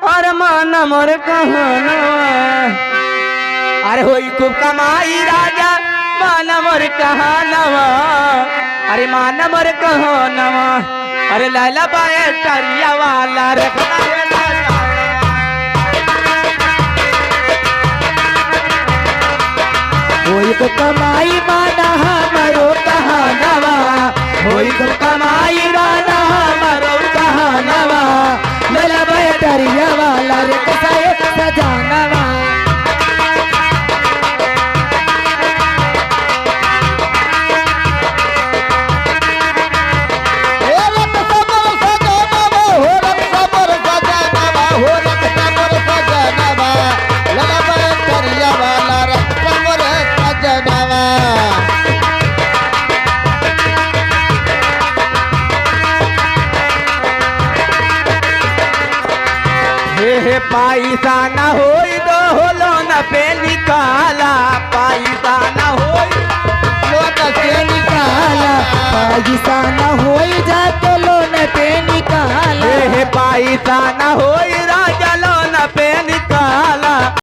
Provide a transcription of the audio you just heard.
और मान मोर कहनवा अरे होई खूब कमाई राजा मान मोर कहनवा अरे मान मोर कहनवा अरे लैला बाए टरिया वाला रे होई खूब कमाई माना हमारो कहनवा होई खूब कमाई माना हमारो कहनवा लैला बाए टरिया वाला रे कसाए सजानवा हे पैसा न होई दो होलो न पे निकाला पैसा न होई लोन पे निकाला पैसा न होई जाते लोन पे निकाला हे पैसा न होई